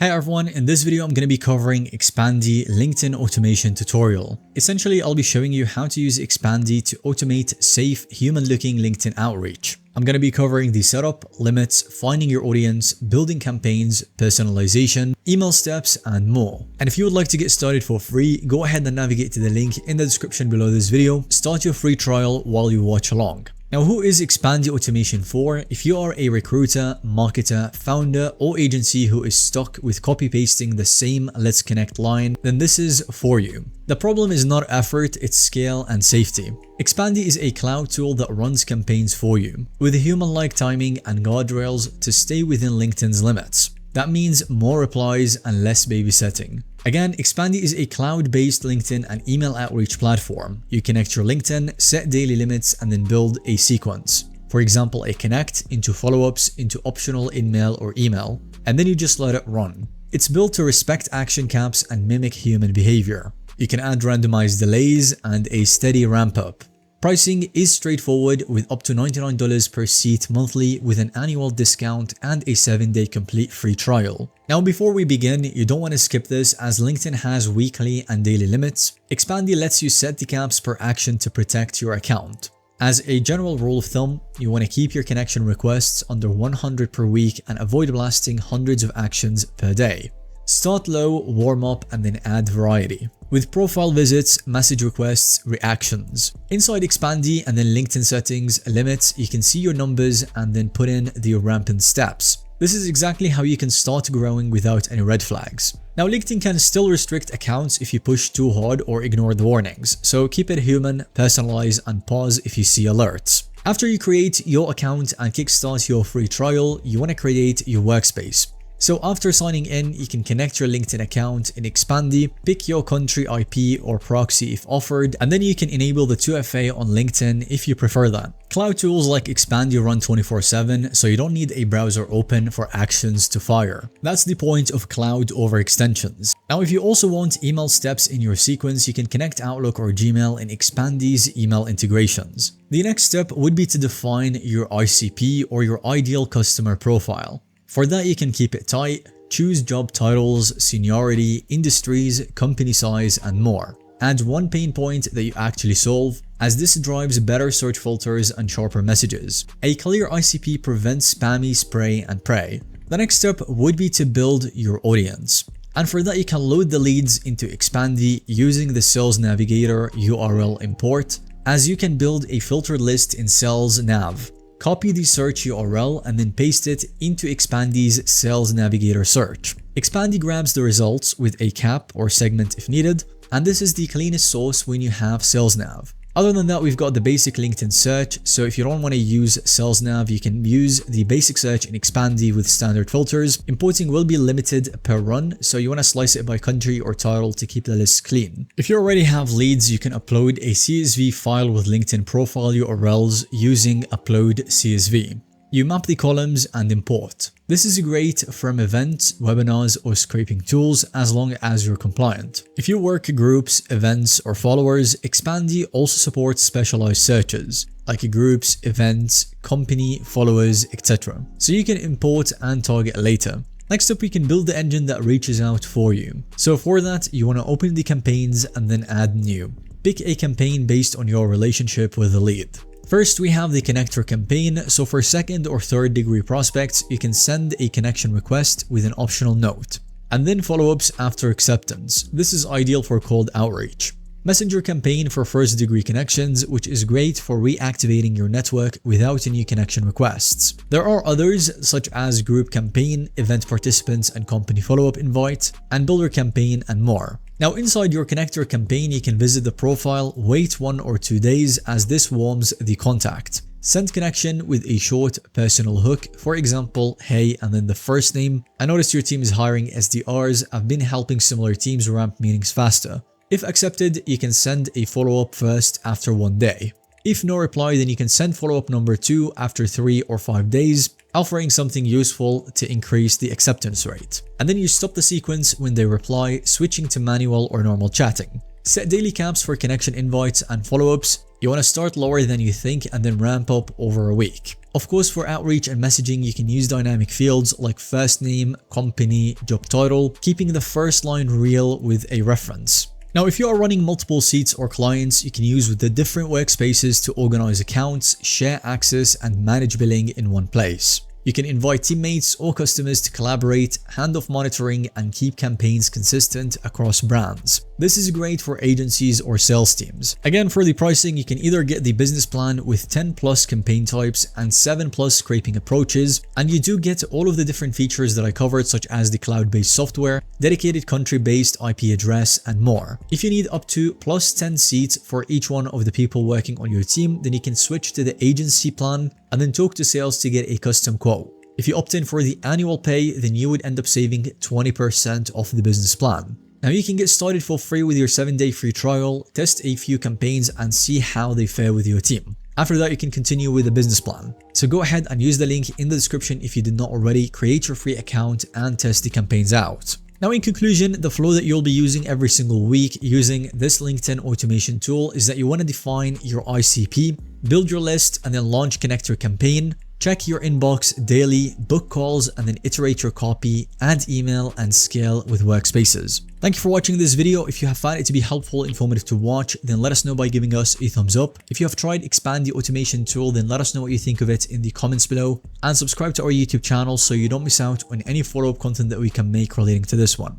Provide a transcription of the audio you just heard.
Hey everyone, in this video I'm going to be covering Expandi LinkedIn automation tutorial. Essentially, I'll be showing you how to use Expandi to automate safe, human-looking LinkedIn outreach. I'm going to be covering the setup, limits, finding your audience, building campaigns, personalization, email steps, and more. And if you would like to get started for free, go ahead and navigate to the link in the description below this video. Start your free trial while you watch along. Now, who is Expandi automation for? If you are a recruiter, marketer, founder, or agency who is stuck with copy-pasting the same Let's Connect line, then this is for you. The problem is not effort, it's scale and safety. Expandi is a cloud tool that runs campaigns for you, with human-like timing and guardrails to stay within LinkedIn's limits. That means more replies and less babysitting. Again, Expandi is a cloud-based LinkedIn and email outreach platform. You connect your LinkedIn, set daily limits, and then build a sequence. For example, a connect into follow-ups into optional in-mail or email, and then you just let it run. It's built to respect action caps and mimic human behavior. You can add randomized delays and a steady ramp-up. Pricing is straightforward with up to $99 per seat monthly with an annual discount and a 7-day complete free trial. Now, before we begin, you don't want to skip this as LinkedIn has weekly and daily limits. Expandi lets you set the caps per action to protect your account. As a general rule of thumb, you want to keep your connection requests under 100 per week and avoid blasting hundreds of actions per day. Start low, warm up, and then add variety. With profile visits, message requests, reactions. Inside Expandi and then LinkedIn settings, limits, you can see your numbers and then put in the rampant steps. This is exactly how you can start growing without any red flags. Now, LinkedIn can still restrict accounts if you push too hard or ignore the warnings, so keep it human, personalize, and pause if you see alerts. After you create your account and kickstart your free trial, you want to create your workspace. So after signing in, you can connect your LinkedIn account in Expandi, pick your country IP or proxy if offered, and then you can enable the 2FA on LinkedIn if you prefer that. Cloud tools like Expandi run 24/7, so you don't need a browser open for actions to fire. That's the point of cloud over extensions. Now, if you also want email steps in your sequence, you can connect Outlook or Gmail in Expandi's email integrations. The next step would be to define your ICP or your ideal customer profile. For that, you can keep it tight, choose job titles, seniority, industries, company size, and more. Add one pain point that you actually solve, as this drives better search filters and sharper messages. A clear ICP prevents spammy spray and pray. The next step would be to build your audience. And for that, you can load the leads into Expandi using the Sales Navigator URL import, as you can build a filtered list in Sales Nav. Copy the search URL and then paste it into Expandi's Sales Navigator search. Expandi grabs the results with a cap or segment if needed, and this is the cleanest source when you have Sales Nav. Other than that, we've got the basic LinkedIn search, so if you don't want to use Sales Nav, you can use the basic search in Expandi with standard filters. Importing will be limited per run, so you want to slice it by country or title to keep the list clean. If you already have leads, you can upload a CSV file with LinkedIn profile URLs using Upload CSV. You map the columns and import. This is great from events, webinars, or scraping tools as long as you're compliant. If you work groups, events, or followers, Expandi also supports specialized searches like groups, events, company, followers, etc. So you can import and target later. Next up, we can build the engine that reaches out for you. So for that, you want to open the campaigns and then add new. Pick a campaign based on your relationship with the lead. First, we have the connector campaign, so for second or third degree prospects, you can send a connection request with an optional note, and then follow-ups after acceptance. This is ideal for cold outreach. Messenger campaign for first degree connections, which is great for reactivating your network without any connection requests. There are others such as group campaign, event participants and company follow-up invite, and builder campaign, and more. Now, inside your connector campaign, you can visit the profile, wait 1 or 2 days as this warms the contact. Send connection with a short personal hook, for example, hey, and then the first name. I noticed your team is hiring SDRs. I've been helping similar teams ramp meetings faster. If accepted, you can send a follow-up first after 1 day. If no reply, then you can send follow-up number 2 after 3 or 5 days, offering something useful to increase the acceptance rate. And then you stop the sequence when they reply, switching to manual or normal chatting. Set daily caps for connection invites and follow-ups. You want to start lower than you think and then ramp up over a week. Of course, for outreach and messaging, you can use dynamic fields like first name, company, job title, keeping the first line real with a reference. Now, if you are running multiple seats or clients, you can use the different workspaces to organize accounts, share access, and manage billing in one place. You can invite teammates or customers to collaborate, hand off monitoring, and keep campaigns consistent across brands. This is great for agencies or sales teams. Again, for the pricing, you can either get the business plan with 10 plus campaign types and 7 plus scraping approaches, and you do get all of the different features that I covered, such as the cloud-based software, dedicated country-based IP address, and more. If you need up to plus 10 seats for each one of the people working on your team, then you can switch to the agency plan and then talk to sales to get a custom quote. If you opt in for the annual pay, then you would end up saving 20% off the business plan. Now, you can get started for free with your 7-day free trial, test a few campaigns, and see how they fare with your team. After that, you can continue with the business plan. So go ahead and use the link in the description if you did not already, create your free account and test the campaigns out. Now, in conclusion, the flow that you'll be using every single week using this LinkedIn automation tool is that you want to define your ICP, build your list, and then launch connector campaign, check your inbox daily, book calls, and then iterate your copy, add email, and scale with workspaces. Thank you for watching this video. If you have found it to be helpful, informative to watch, then let us know by giving us a thumbs up. If you have tried Expandi automation tool, then let us know what you think of it in the comments below, and subscribe to our YouTube channel so you don't miss out on any follow-up content that we can make relating to this one.